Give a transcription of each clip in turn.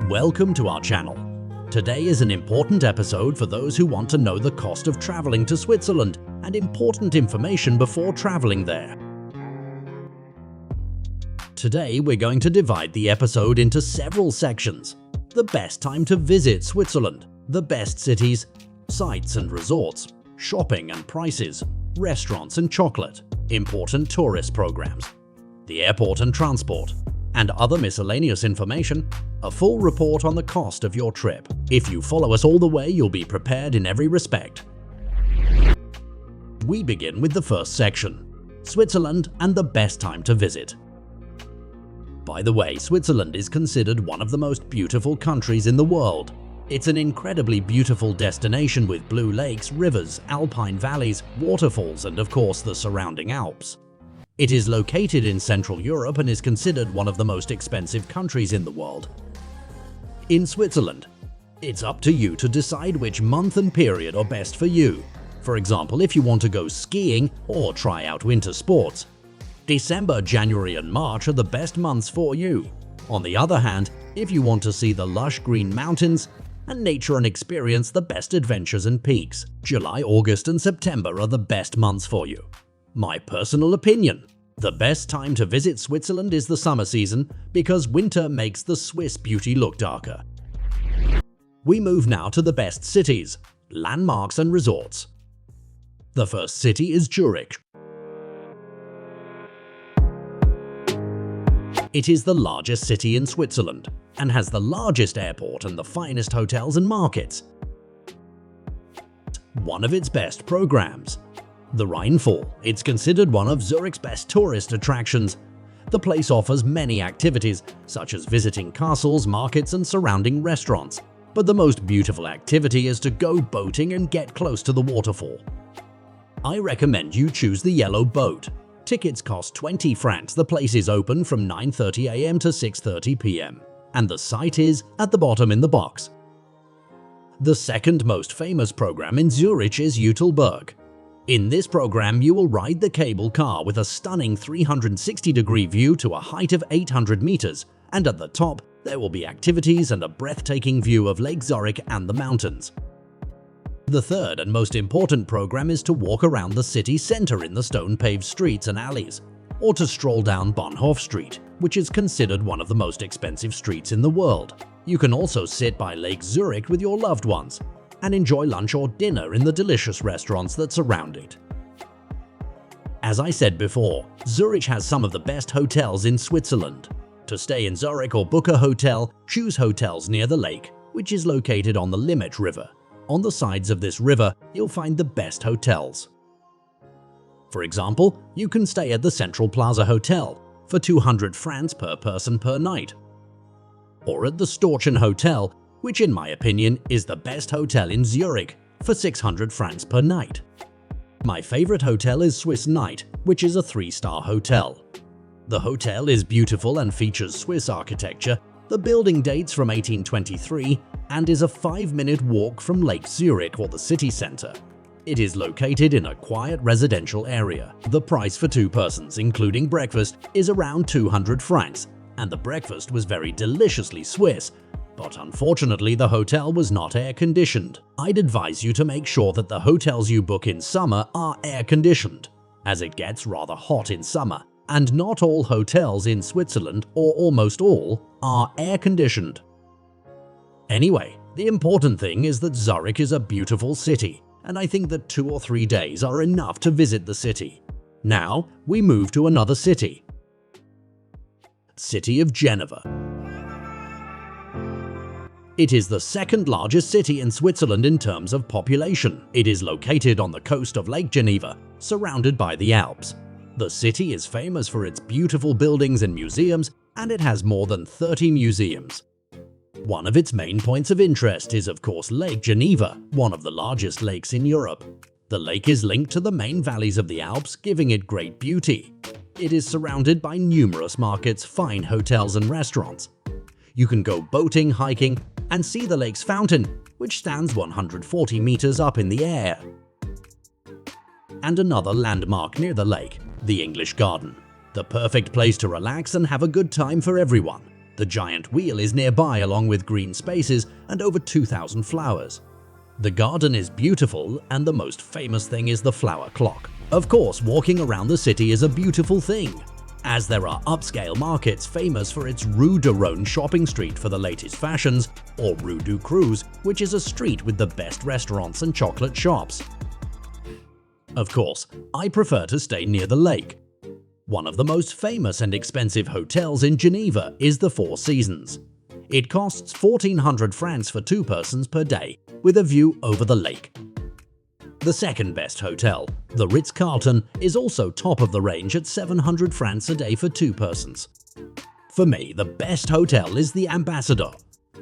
Welcome to our channel. Today is an important episode for those who want to know the cost of traveling to Switzerland and important information before traveling there. Today we're going to divide the episode into several sections. The best time to visit Switzerland, the best cities, sites and resorts, shopping and prices, restaurants and chocolate, important tourist programs, the airport and transport, and other miscellaneous information, a full report on the cost of your trip. If you follow us all the way, you'll be prepared in every respect. We begin with the first section, Switzerland and the best time to visit. By the way, Switzerland is considered one of the most beautiful countries in the world. It's an incredibly beautiful destination with blue lakes, rivers, alpine valleys, waterfalls, and of course the surrounding Alps. It is located in Central Europe and is considered one of the most expensive countries in the world. In Switzerland, it's up to you to decide which month and period are best for you. For example, if you want to go skiing or try out winter sports, December, January and March are the best months for you. On the other hand, if you want to see the lush green mountains and nature and experience the best adventures and peaks, July, August and September are the best months for you. My personal opinion, the best time to visit Switzerland is the summer season because winter makes the Swiss beauty look darker. We move now to the best cities, landmarks and resorts. The first city is Zurich. It is the largest city in Switzerland and has the largest airport and the finest hotels and markets. One of its best programs, the Rheinfall. It's considered one of Zurich's best tourist attractions. The place offers many activities, such as visiting castles, markets and surrounding restaurants. But the most beautiful activity is to go boating and get close to the waterfall. I recommend you choose the yellow boat. Tickets cost 20 francs. The place is open from 9:30 a.m. to 6:30 p.m. and the site is at the bottom in the box. The second most famous program in Zurich is Utilberg. In this program, you will ride the cable car with a stunning 360-degree view to a height of 800 meters, and at the top, there will be activities and a breathtaking view of Lake Zurich and the mountains. The third and most important program is to walk around the city center in the stone-paved streets and alleys, or to stroll down Bernerhof Street, which is considered one of the most expensive streets in the world. You can also sit by Lake Zurich with your loved ones and enjoy lunch or dinner in the delicious restaurants that surround it. As I said before, Zurich has some of the best hotels in Switzerland. To stay in Zurich or book a hotel, choose hotels near the lake, which is located on the Limmat River. On the sides of this river, you'll find the best hotels. For example, you can stay at the Central Plaza Hotel for 200 francs per person per night, or at the Storchen Hotel, which in my opinion is the best hotel in Zurich, for 600 francs per night. My favorite hotel is Swiss Night, which is a 3-star hotel. The hotel is beautiful and features Swiss architecture. The building dates from 1823 and is a 5-minute walk from Lake Zurich or the city center. It is located in a quiet residential area. The price for 2 persons, including breakfast, is around 200 francs, and the breakfast was very deliciously Swiss. But unfortunately, the hotel was not air-conditioned. I'd advise you to make sure that the hotels you book in summer are air-conditioned, as it gets rather hot in summer, and not all hotels in Switzerland, or almost all, are air-conditioned. Anyway, the important thing is that Zurich is a beautiful city, and I think that 2 or 3 days are enough to visit the city. Now, we move to another city. City of Geneva. It is the second largest city in Switzerland in terms of population. It is located on the coast of Lake Geneva, surrounded by the Alps. The city is famous for its beautiful buildings and museums, and it has more than 30 museums. One of its main points of interest is of course Lake Geneva, one of the largest lakes in Europe. The lake is linked to the main valleys of the Alps, giving it great beauty. It is surrounded by numerous markets, fine hotels and restaurants. You can go boating, hiking, and see the lake's fountain, which stands 140 meters up in the air. And another landmark near the lake, the English Garden. The perfect place to relax and have a good time for everyone. The giant wheel is nearby along with green spaces and over 2,000 flowers. The garden is beautiful, and the most famous thing is the flower clock. Of course, walking around the city is a beautiful thing, as there are upscale markets famous for its Rue de Rhône shopping street for the latest fashions, or Rue du Cruz, which is a street with the best restaurants and chocolate shops. Of course, I prefer to stay near the lake. One of the most famous and expensive hotels in Geneva is the Four Seasons. It costs 1,400 francs for 2 persons per day, with a view over the lake. The second best hotel, the Ritz Carlton, is also top of the range at 700 francs a day for 2 persons. For me, the best hotel is the Ambassador.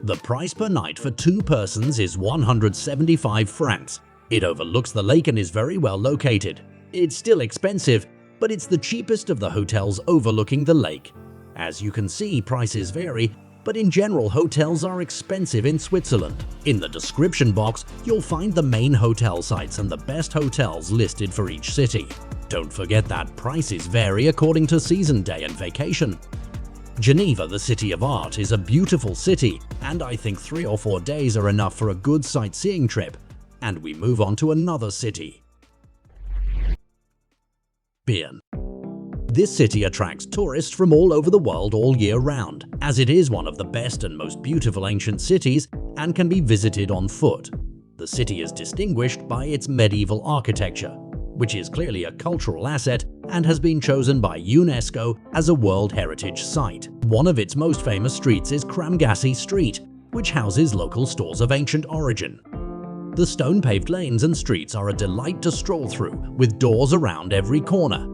The price per night for 2 persons is 175 francs. It overlooks the lake and is very well located. It's still expensive, but it's the cheapest of the hotels overlooking the lake. As you can see, prices vary, but in general, hotels are expensive in Switzerland. In the description box, you'll find the main hotel sites and the best hotels listed for each city. Don't forget that prices vary according to season, day and vacation. Geneva, the city of art, is a beautiful city, and I think 3 or 4 days are enough for a good sightseeing trip. And we move on to another city. Bern. This city attracts tourists from all over the world all year round, as it is one of the best and most beautiful ancient cities and can be visited on foot. The city is distinguished by its medieval architecture, which is clearly a cultural asset and has been chosen by UNESCO as a World Heritage Site. One of its most famous streets is Kramgassi Street, which houses local stores of ancient origin. The stone-paved lanes and streets are a delight to stroll through, with doors around every corner.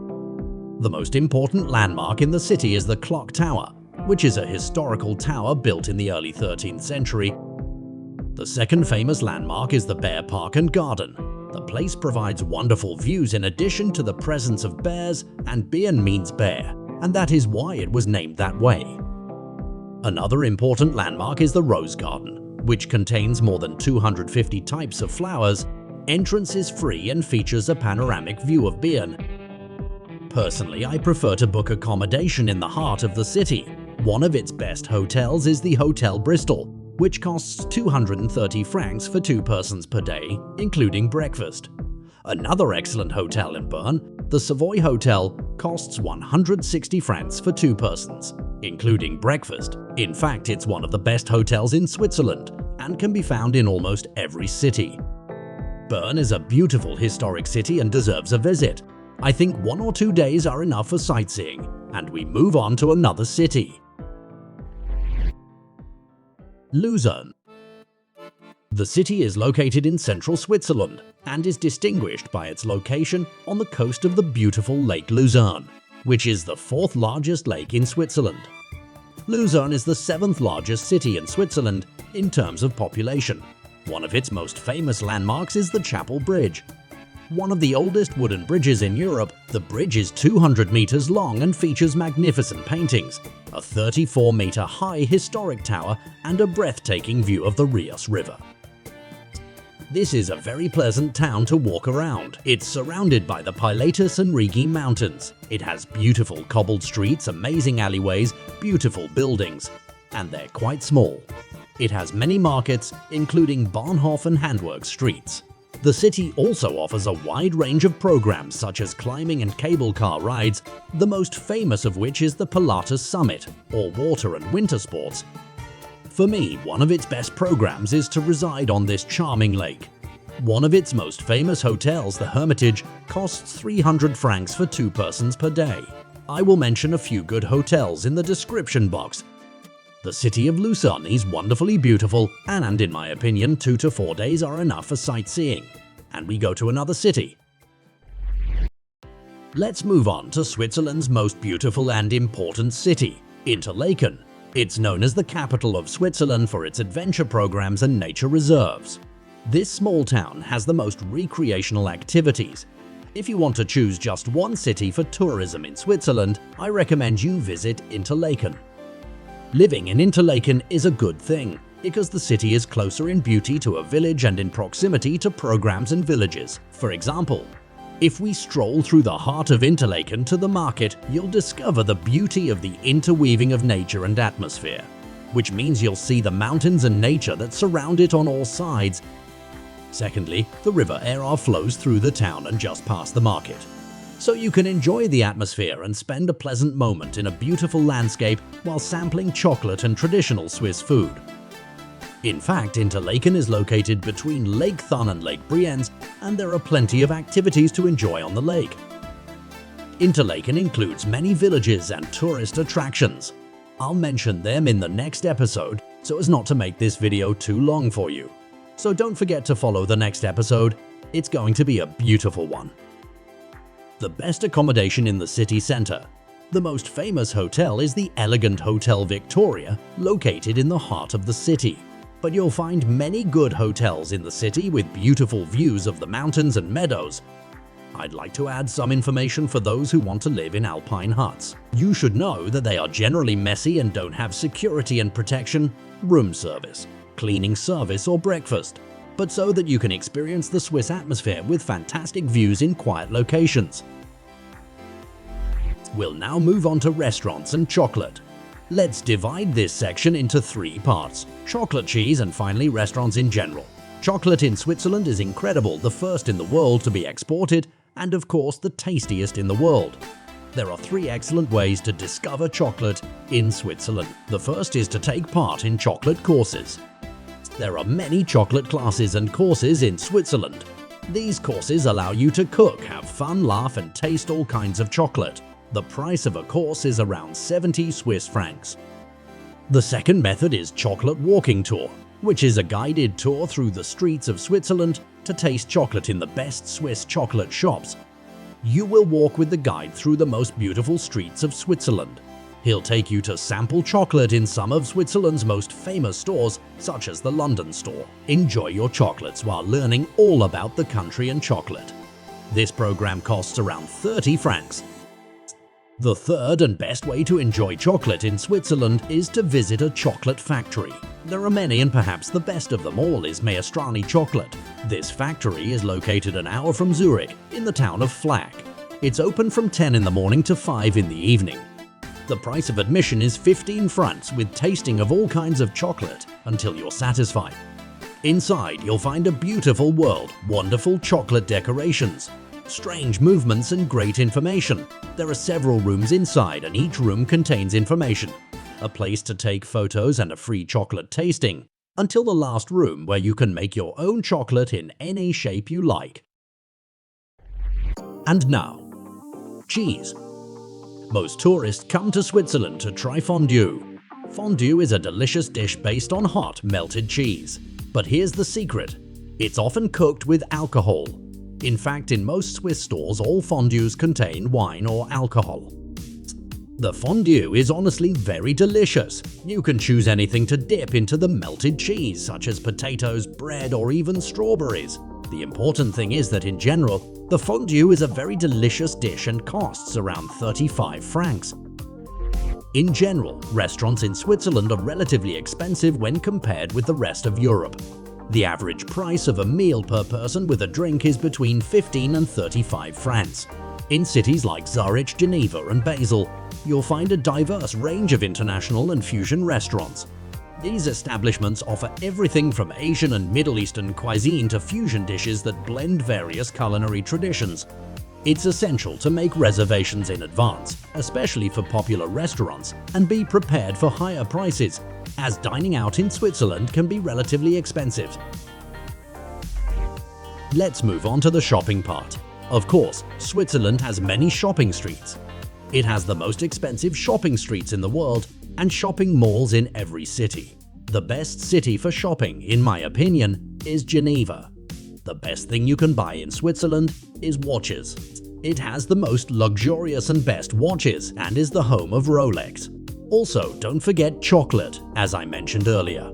The most important landmark in the city is the Clock Tower, which is a historical tower built in the early 13th century. The second famous landmark is the Bear Park and Garden. The place provides wonderful views in addition to the presence of bears, and Bern means bear, and that is why it was named that way. Another important landmark is the Rose Garden, which contains more than 250 types of flowers. Entrance is free and features a panoramic view of Bern. Personally, I prefer to book accommodation in the heart of the city. One of its best hotels is the Hotel Bristol, which costs 230 francs for 2 persons per day, including breakfast. Another excellent hotel in Bern, the Savoy Hotel, costs 160 francs for 2 persons, including breakfast. In fact, it's one of the best hotels in Switzerland and can be found in almost every city. Bern is a beautiful historic city and deserves a visit. I think 1 or 2 days are enough for sightseeing, and we move on to another city. Lucerne. The city is located in central Switzerland and is distinguished by its location on the coast of the beautiful Lake Lucerne, which is the 4th largest lake in Switzerland. Lucerne is the 7th largest city in Switzerland in terms of population. One of its most famous landmarks is the Chapel Bridge. One of the oldest wooden bridges in Europe, the bridge is 200 meters long and features magnificent paintings, a 34-meter high historic tower, and a breathtaking view of the Rios River. This is a very pleasant town to walk around. It's surrounded by the Pilatus and Rigi Mountains. It has beautiful cobbled streets, amazing alleyways, beautiful buildings, and they're quite small. It has many markets, including Bernerhof and Handwerk streets. The city also offers a wide range of programs such as climbing and cable car rides, the most famous of which is the Pilatus Summit, or water and winter sports. For me, one of its best programs is to reside on this charming lake. One of its most famous hotels, the Hermitage, costs 300 francs for 2 persons per day. I will mention a few good hotels in the description box. The city of Lucerne is wonderfully beautiful, and in my opinion, 2 to 4 days are enough for sightseeing. And we go to another city. Let's move on to Switzerland's most beautiful and important city, Interlaken. It's known as the capital of Switzerland for its adventure programs and nature reserves. This small town has the most recreational activities. If you want to choose just one city for tourism in Switzerland, I recommend you visit Interlaken. Living in Interlaken is a good thing, because the city is closer in beauty to a village and in proximity to programs and villages. For example, if we stroll through the heart of Interlaken to the market, you'll discover the beauty of the interweaving of nature and atmosphere. which means you'll see the mountains and nature that surround it on all sides. Secondly, the River Aire flows through the town and just past the market, so you can enjoy the atmosphere and spend a pleasant moment in a beautiful landscape while sampling chocolate and traditional Swiss food. In fact, Interlaken is located between Lake Thun and Lake Brienz, and there are plenty of activities to enjoy on the lake. Interlaken includes many villages and tourist attractions. I'll mention them in the next episode so as not to make this video too long for you. So don't forget to follow the next episode. It's going to be a beautiful one. The best accommodation in the city center. The most famous hotel is the elegant Hotel Victoria, located in the heart of the city. But you'll find many good hotels in the city with beautiful views of the mountains and meadows. I'd like to add some information for those who want to live in alpine huts. You should know that they are generally messy and don't have security and protection, room service, cleaning service or breakfast, but so that you can experience the Swiss atmosphere with fantastic views in quiet locations. We'll now move on to restaurants and chocolate. Let's divide this section into 3 parts: chocolate, cheese, and finally restaurants in general. Chocolate in Switzerland is incredible, the first in the world to be exported, and of course the tastiest in the world. There are 3 excellent ways to discover chocolate in Switzerland. The first is to take part in chocolate courses. There are many chocolate classes and courses in Switzerland. These courses allow you to cook, have fun, laugh, and taste all kinds of chocolate. The price of a course is around 70 Swiss francs. The second method is chocolate walking tour, which is a guided tour through the streets of Switzerland to taste chocolate in the best Swiss chocolate shops. You will walk with the guide through the most beautiful streets of Switzerland. He'll take you to sample chocolate in some of Switzerland's most famous stores, such as the London store. Enjoy your chocolates while learning all about the country and chocolate. This program costs around 30 francs. The third and best way to enjoy chocolate in Switzerland is to visit a chocolate factory. There are many, and perhaps the best of them all is Maestrani Chocolate. This factory is located an hour from Zurich, in the town of Flach. It's open from 10 in the morning to 5 in the evening. The price of admission is 15 francs with tasting of all kinds of chocolate until you're satisfied. Inside, you'll find a beautiful world, wonderful chocolate decorations, strange movements, and great information. There are several rooms inside, and each room contains information, a place to take photos, and a free chocolate tasting, until the last room where you can make your own chocolate in any shape you like. And now, cheese. Most tourists come to Switzerland to try fondue. Fondue is a delicious dish based on hot, melted cheese. But here's the secret: it's often cooked with alcohol. In fact, in most Swiss stores, all fondues contain wine or alcohol. The fondue is honestly very delicious. You can choose anything to dip into the melted cheese, such as potatoes, bread, or even strawberries. The important thing is that in general, the fondue is a very delicious dish and costs around 35 francs. In general, restaurants in Switzerland are relatively expensive when compared with the rest of Europe. The average price of a meal per person with a drink is between 15 and 35 francs. In cities like Zurich, Geneva, and Basel, you'll find a diverse range of international and fusion restaurants. These establishments offer everything from Asian and Middle Eastern cuisine to fusion dishes that blend various culinary traditions. It's essential to make reservations in advance, especially for popular restaurants, and be prepared for higher prices, as dining out in Switzerland can be relatively expensive. Let's move on to the shopping part. Of course, Switzerland has many shopping streets. It has the most expensive shopping streets in the world and shopping malls in every city. The best city for shopping, in my opinion, is Geneva. The best thing you can buy in Switzerland is watches. It has the most luxurious and best watches and is the home of Rolex. Also, don't forget chocolate, as I mentioned earlier.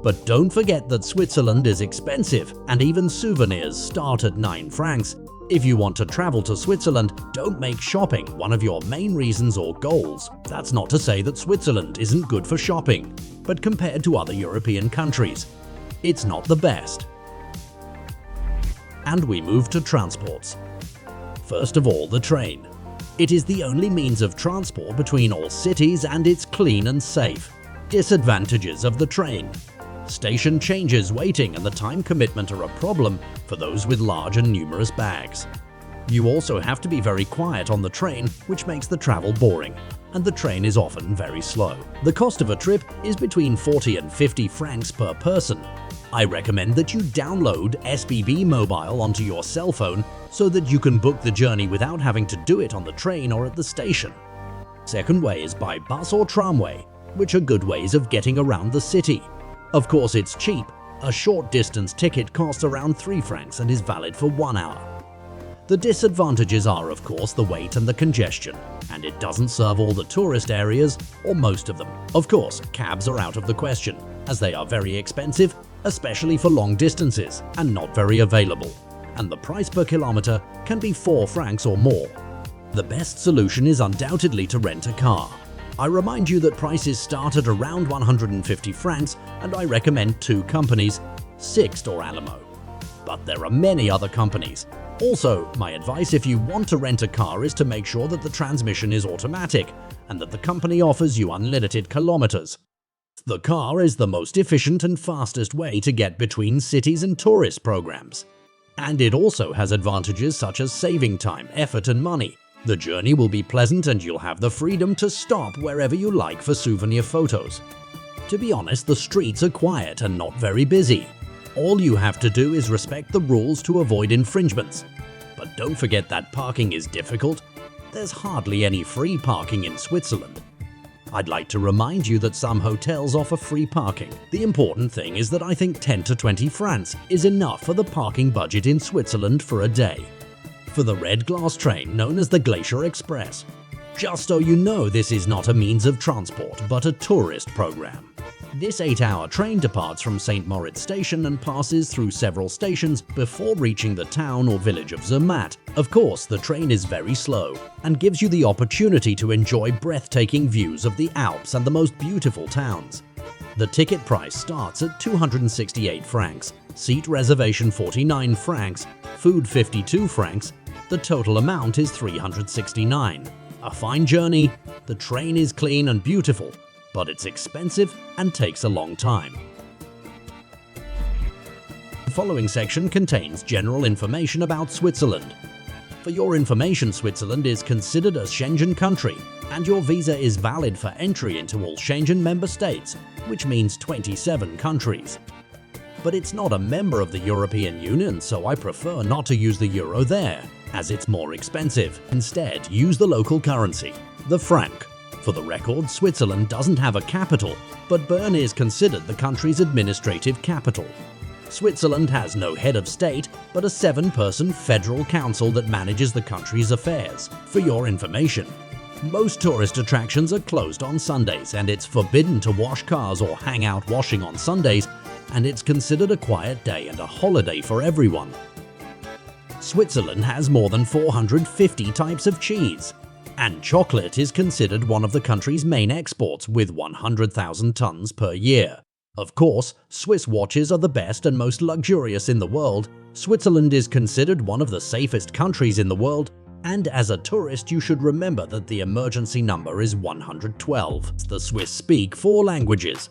But don't forget that Switzerland is expensive, and even souvenirs start at 9 francs. If you want to travel to Switzerland, don't make shopping one of your main reasons or goals. That's not to say that Switzerland isn't good for shopping, but compared to other European countries, it's not the best. And we move to transports. First of all, the train. It is the only means of transport between all cities, and it's clean and safe. Disadvantages of the train. Station changes, waiting, and the time commitment are a problem for those with large and numerous bags. You also have to be very quiet on the train, which makes the travel boring, and the train is often very slow. The cost of a trip is between 40 and 50 francs per person. I recommend that you download SBB Mobile onto your cell phone so that you can book the journey without having to do it on the train or at the station. Second way is by bus or tramway, which are good ways of getting around the city. Of course, it's cheap. A short distance ticket costs around 3 francs and is valid for 1 hour. The disadvantages are, of course, the wait and the congestion, and it doesn't serve all the tourist areas, or most of them. Of course, cabs are out of the question, as they are very expensive, especially for long distances, and not very available, and the price per kilometer can be 4 francs or more. The best solution is undoubtedly to rent a car. I remind you that prices start at around 150 francs, and I recommend 2 companies, Sixt or Alamo. But there are many other companies. Also, my advice if you want to rent a car is to make sure that the transmission is automatic and that the company offers you unlimited kilometers. The car is the most efficient and fastest way to get between cities and tourist programs. And it also has advantages such as saving time, effort and money. The journey will be pleasant and you'll have the freedom to stop wherever you like for souvenir photos. To be honest, the streets are quiet and not very busy. All you have to do is respect the rules to avoid infringements. But don't forget that parking is difficult. There's hardly any free parking in Switzerland. I'd like to remind you that some hotels offer free parking. The important thing is that I think 10 to 20 francs is enough for the parking budget in Switzerland for a day. For the red glass train known as the Glacier Express. Just so you know, this is not a means of transport, but a tourist program. This 8-hour train departs from St. Moritz station and passes through several stations before reaching the town or village of Zermatt. Of course, the train is very slow and gives you the opportunity to enjoy breathtaking views of the Alps and the most beautiful towns. The ticket price starts at 268 francs, seat reservation 49 francs, food 52 francs. The total amount is 369. A fine journey. The train is clean and beautiful, but it's expensive and takes a long time. The following section contains general information about Switzerland. For your information, Switzerland is considered a Schengen country, and your visa is valid for entry into all Schengen member states, which means 27 countries. But it's not a member of the European Union, so I prefer not to use the euro there, as it's more expensive. Instead, use the local currency, the franc. For the record, Switzerland doesn't have a capital, but Bern is considered the country's administrative capital. Switzerland has no head of state, but a 7-person federal council that manages the country's affairs. For your information, most tourist attractions are closed on Sundays, and it's forbidden to wash cars or hang out washing on Sundays, and it's considered a quiet day and a holiday for everyone. Switzerland has more than 450 types of cheese. And chocolate is considered one of the country's main exports with 100,000 tons per year. Of course, Swiss watches are the best and most luxurious in the world. Switzerland is considered one of the safest countries in the world, and as a tourist you should remember that the emergency number is 112. The Swiss speak 4 languages: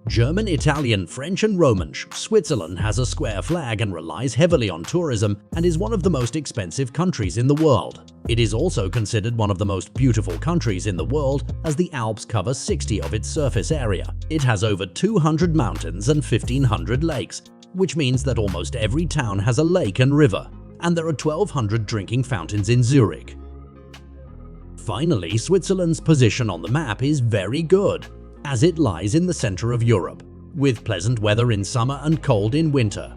German, Italian, French and Romansh. Switzerland has a square flag and relies heavily on tourism and is one of the most expensive countries in the world. It is also considered one of the most beautiful countries in the world as the Alps cover 60 of its surface area. It has over 200 mountains and 1,500 lakes, which means that almost every town has a lake and river, and there are 1,200 drinking fountains in Zurich. Finally, Switzerland's position on the map is very good, as it lies in the center of Europe, with pleasant weather in summer and cold in winter.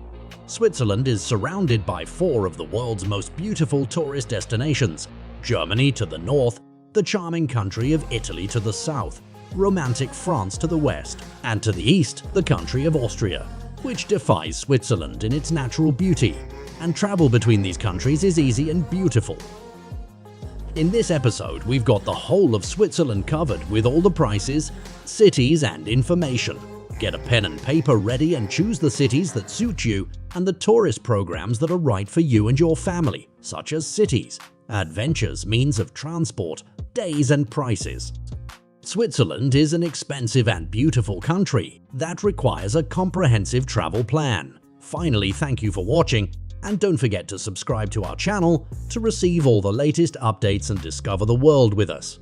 Switzerland is surrounded by 4 of the world's most beautiful tourist destinations: Germany to the north, the charming country of Italy to the south, romantic France to the west, and to the east, the country of Austria, which defies Switzerland in its natural beauty, and travel between these countries is easy and beautiful. In this episode, we've got the whole of Switzerland covered with all the prices, cities and information. Get a pen and paper ready and choose the cities that suit you and the tourist programs that are right for you and your family, such as cities, adventures, means of transport, days and prices. Switzerland is an expensive and beautiful country that requires a comprehensive travel plan. Finally, thank you for watching, and don't forget to subscribe to our channel to receive all the latest updates and discover the world with us.